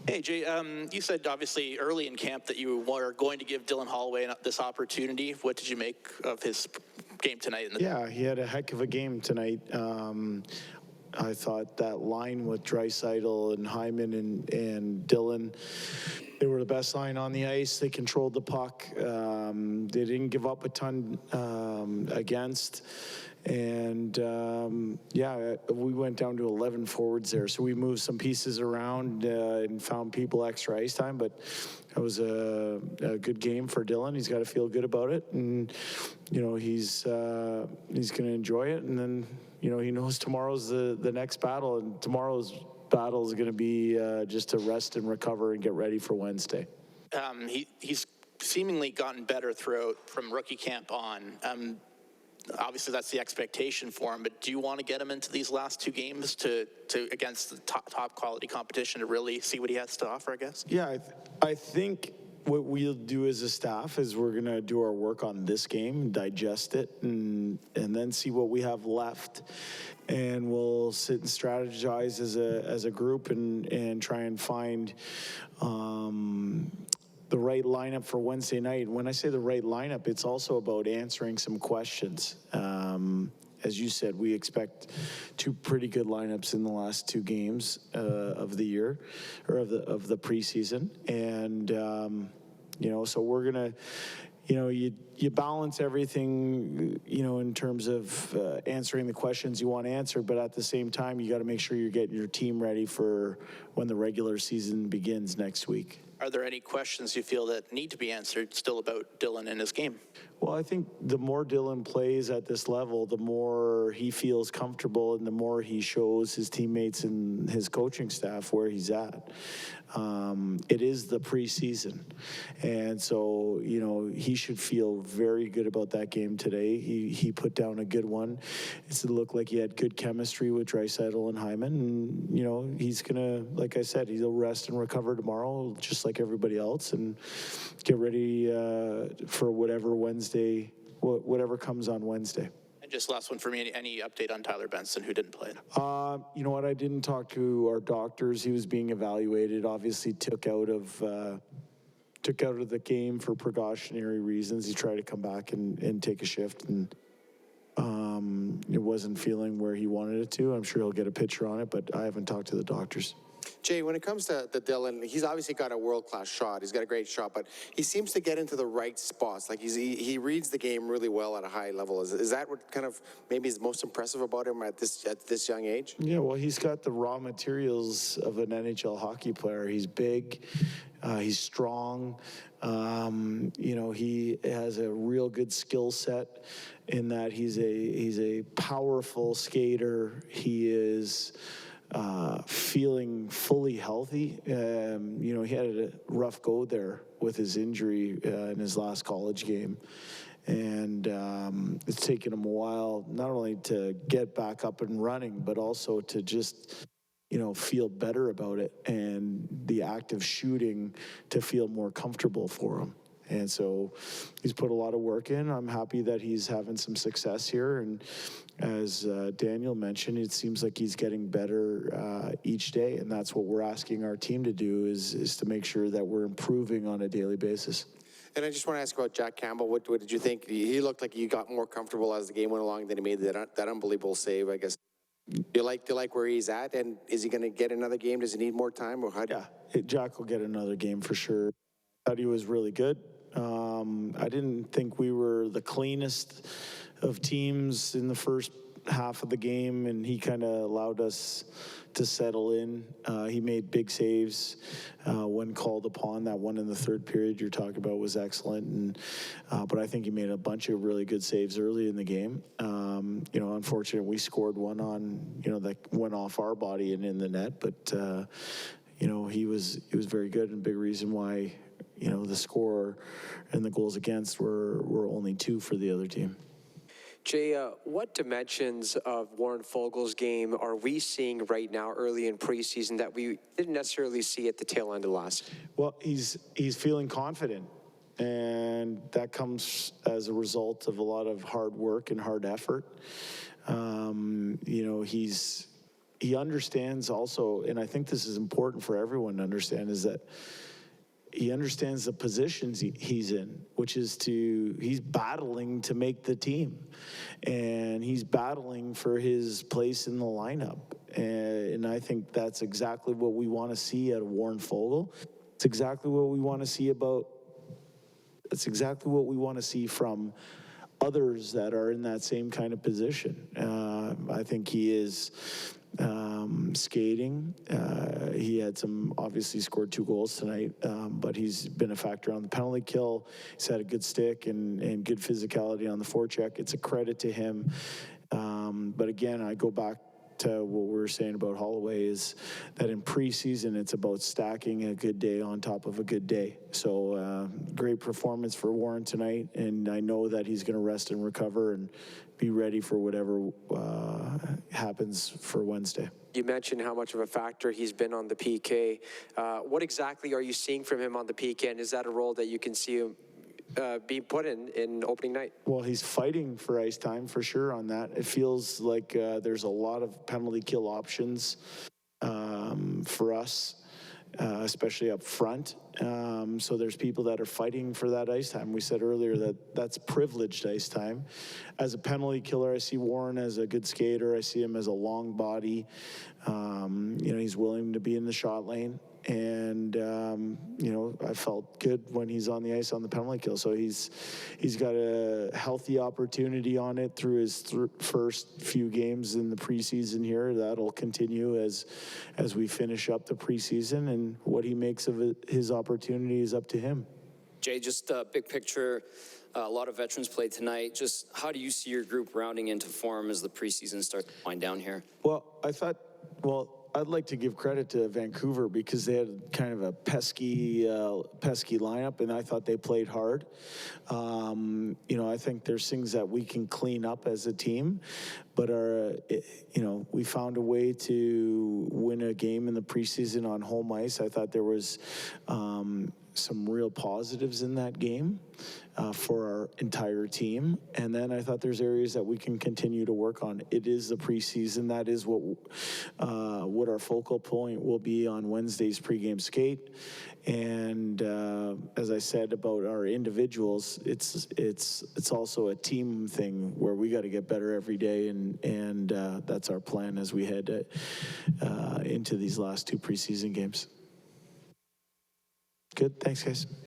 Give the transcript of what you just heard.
Hey, Jay, you said obviously early in camp that you were going to give Dylan Holloway this opportunity. What did you make of his game tonight? Yeah, he had a heck of a game tonight. I thought that line with Draisaitl and Hyman and Dylan, they were the best line on the ice. They controlled the puck. They didn't give up a ton against. And yeah, we went down to 11 forwards there. So we moved some pieces around and found people extra ice time. But it was a good game for Dylan. He's got to feel good about it. And, you know, he's going to enjoy it. And then, you know, he knows tomorrow's the next battle. And tomorrow's battle is going to be just to rest and recover and get ready for Wednesday. He's seemingly gotten better throughout from rookie camp on. Obviously, that's the expectation for him, but do you want to get him into these last two games to against the top quality competition to really see what he has to offer, I guess? Yeah, I think what we'll do as a staff is we're going to do our work on this game, digest it, and then see what we have left. And we'll sit and strategize as a group and try and find the right lineup for Wednesday night. When I say the right lineup, it's also about answering some questions. As you said, we expect two pretty good lineups in the last two games of the year, or of the preseason. And, you know, so we're going to, you know, you balance everything, you know, in terms of answering the questions you want to answer, but at the same time, you got to make sure you're getting your team ready for when the regular season begins next week. Are there any questions you feel that need to be answered still about Dylan and his game? Well, I think the more Dylan plays at this level, the more he feels comfortable and the more he shows his teammates and his coaching staff where he's at. It is the preseason. And so, you know, he should feel very good about that game today. He put down a good one. It looked like he had good chemistry with Draisaitl and Hyman. And, you know, he's going to, like I said, he'll rest and recover tomorrow, just like everybody else, and get ready for whatever whatever comes on Wednesday. And just last one for me, any update on Tyler Benson, who didn't play? You know what, I didn't talk to our doctors. He was being evaluated, obviously took out of the game for precautionary reasons. He tried to come back and take a shift, and it wasn't feeling where he wanted it to. I'm sure he'll get a picture on it, but I haven't talked to the doctors. Jay, when it comes to Dylan, he's obviously got a world-class shot. He's got a great shot, but he seems to get into the right spots. Like he reads the game really well at a high level. Is that what kind of maybe is most impressive about him at this young age? Yeah, well, he's got the raw materials of an NHL hockey player. He's big, he's strong. You know, he has a real good skill set in that he's a powerful skater. He is feeling fully healthy. You know, he had a rough go there with his injury in his last college game. And it's taken him a while, not only to get back up and running, but also to just, you know, feel better about it, and the active shooting to feel more comfortable for him. And so he's put a lot of work in. I'm happy that he's having some success here. And as Daniel mentioned, it seems like he's getting better each day. And that's what we're asking our team to do, is to make sure that we're improving on a daily basis. And I just want to ask about Jack Campbell. What did you think? He looked like he got more comfortable as the game went along. Then he made that unbelievable save, I guess. Do you like where he's at? And is he going to get another game? Does he need more time? Or how? Yeah, Jack will get another game for sure. I thought he was really good. I didn't think we were the cleanest of teams in the first half of the game, and he kind of allowed us to settle in. He made big saves when called upon. That one in the third period you're talking about was excellent, and but I think he made a bunch of really good saves early in the game. You know, unfortunately, we scored one on, you know, that went off our body and in the net, but you know, he was very good, and a big reason why, you know, the score and the goals against were only 2 for the other team. Jay, what dimensions of Warren Foegele's game are we seeing right now early in preseason that we didn't necessarily see at the tail end of last? Well, he's feeling confident, and that comes as a result of a lot of hard work and hard effort. You know, he's he understands also, and I think this is important for everyone to understand, is that he understands the positions he's in, which is he's battling to make the team. And he's battling for his place in the lineup. And I think that's exactly what we want to see out of Warren Foegele. It's exactly what we want to see from others that are in that same kind of position. I think he is skating. He had obviously scored 2 goals tonight, but he's been a factor on the penalty kill. He's had a good stick and good physicality on the forecheck. It's a credit to him. But again, I go back to what we were saying about Holloway, is that in preseason, it's about stacking a good day on top of a good day. So great performance for Warren tonight, and I know that he's going to rest and recover and be ready for whatever happens for Wednesday. You mentioned how much of a factor he's been on the PK. What exactly are you seeing from him on the PK, and is that a role that you can see him being put in opening night? Well, he's fighting for ice time for sure on that. It feels like there's a lot of penalty kill options for us, especially up front. So there's people that are fighting for that ice time. We said earlier that that's privileged ice time. As a penalty killer, I see Warren as a good skater. I see him as a long body. He's willing to be in the shot lane. And, I felt good when he's on the ice on the penalty kill. So he's got a healthy opportunity on it through his first few games in the preseason here. That'll continue as we finish up the preseason, and what he makes of his opportunity is up to him. Jay, just big picture, a lot of veterans played tonight. Just how do you see your group rounding into form as the preseason starts to wind down here? I'd like to give credit to Vancouver because they had kind of a pesky lineup, and I thought they played hard. I think there's things that we can clean up as a team, but we found a way to win a game in the preseason on home ice. I thought there was some real positives in that game for our entire team. And then I thought there's areas that we can continue to work on. It is the preseason. That is what our focal point will be on Wednesday's pregame skate. And as I said about our individuals, it's also a team thing where we got to get better every day, and that's our plan as we head into these last 2 preseason games. Good. Thanks, guys.